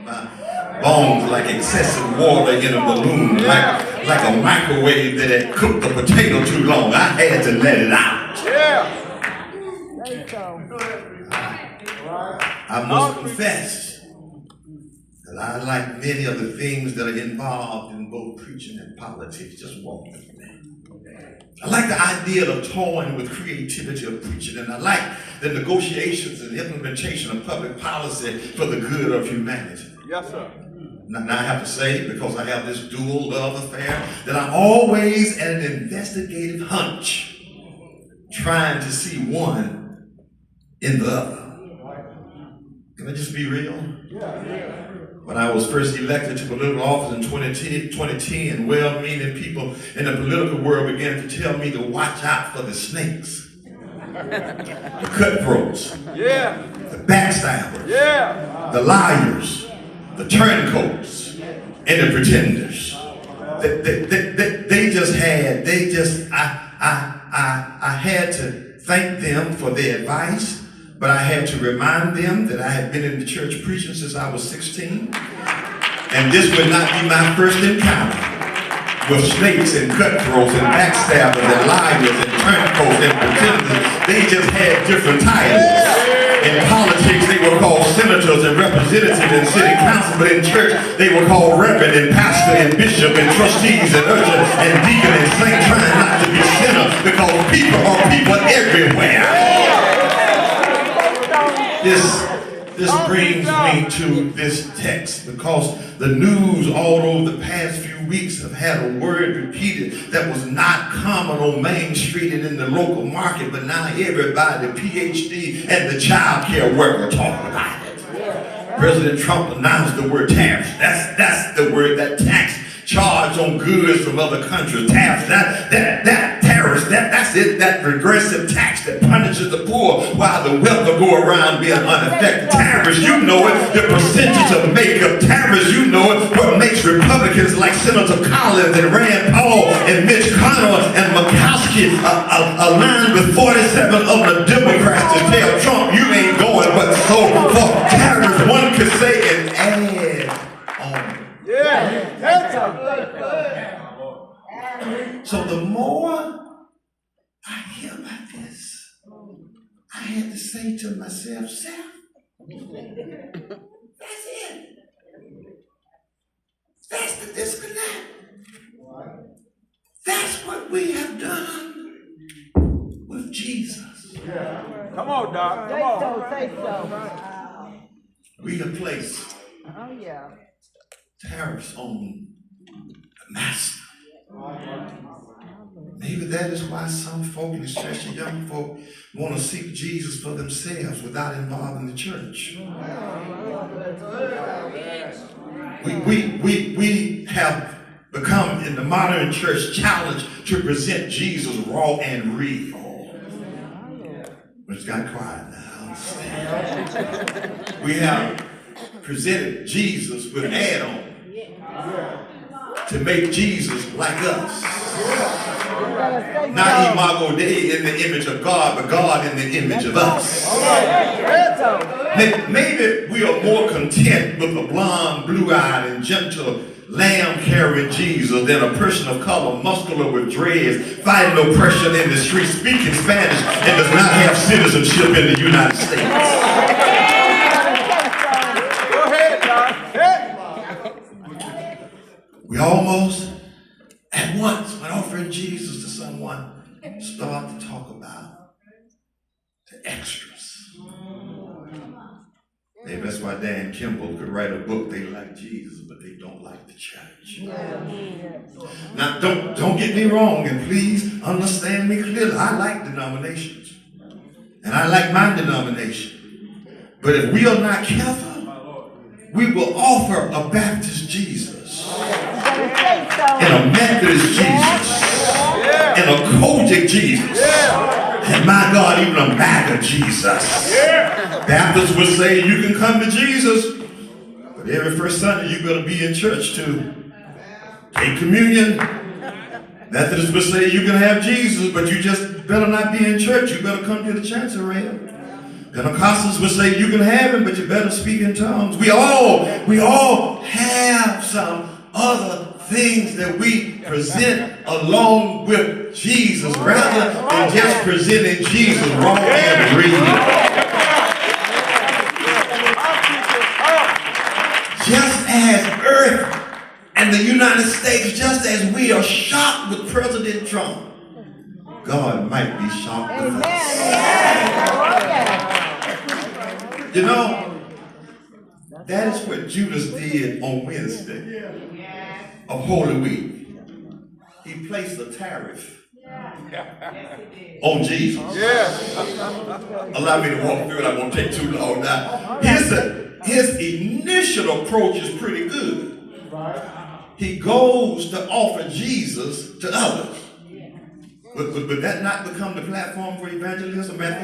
My bones like excessive water in a balloon, like a microwave that had cooked the potato too long. I had to let it out. Yeah. I must confess that I like many of the things that are involved in both preaching and politics. Just walk with me. I like the idea of toying with creativity of preaching, and I like the negotiations and implementation of public policy for the good of humanity. Yes, sir. Now I have to say, because I have this dual love affair, that I'm always at an investigative hunch, trying to see one in the other. Can I just be real? When I was first elected to political office in 2010, well-meaning people in the political world began to tell me to watch out for the snakes, the cutthroats, the backstabbers, the liars, the turncoats, and the pretenders. I had to thank them for their advice. But I had to remind them that I had been in the church preaching since I was 16. And this would not be my first encounter with snakes and cutthroats and backstabbers and liars and turncoats and pretenders. They just had different titles. In politics, they were called senators and representatives and city council, but in church, they were called reverend and pastor and bishop and trustees and usher and deacon and saint, trying not to be sinners because people are people everywhere. This brings me to this text because the news all over the past few weeks have had a word repeated that was not common on Main Street and in the local market, but now everybody, the PhD and the child care worker, talking about it. President Trump announced the word tariffs. That's the word, that tax charge on goods from other countries. Tariffs, that tariffs, that's it, that regressive tax that punishes the poor while the wealthy go around being unaffected. Tariffs, you know it, the percentage of makeup. Tariffs, you know it, what makes Republicans like Senator Collins and Rand Paul and Mitch McConnell and Murkowski aligned with 47 of the Democrats to tell Trump you ain't going, but so for tariffs, one could say an add on. So the more I hear about this, I had to say to myself, Seth, that's it. That's the disconnect. That's what we have done with Jesus. Come on, Doc. Come on. Say so. We have placed tariffs on the master. Maybe that is why some folk, especially young folk, want to seek Jesus for themselves without involving the church. We have become, in the modern church, challenged to present Jesus raw and real. But it's got quiet now. We have presented Jesus with an add-on to make Jesus like us. Not imago Dei, in the image of God, but God in the image of us. Maybe we are more content with a blonde, blue-eyed, and gentle lamb-carrying Jesus than a person of color, muscular with dreads, fighting oppression in the street, speaking Spanish, and does not have citizenship in the United States. We almost, at once, when offering Jesus to someone, start to talk about the extras. Maybe that's why Dan Kimball could write a book. They like Jesus, but they don't like the church. Now, don't get me wrong, and please understand me clearly. I like denominations, and I like my denomination. But if we are not careful, we will offer a Baptist Jesus, and a Methodist Jesus, and a Kojic Jesus, and my God, even a MAGA Jesus. Baptists would say you can come to Jesus, but every first Sunday you better be in church to take communion. Methodists would say you can have Jesus, but you just better not be in church. You better come to the chancel rail. Pentecostals would say you can have him, but you better speak in tongues. We all have some other things that we present along with Jesus rather than just presenting Jesus raw and real. Just as Earth and the United States, just as we are shocked with President Trump, God might be shocked with us. You know, that is what Judas did on Wednesday of Holy Week. He placed a tariff on Jesus. Allow me to walk through it. I won't take too long now. His initial approach is pretty good. He goes to offer Jesus to others. Would that not become the platform for evangelism, Matthew?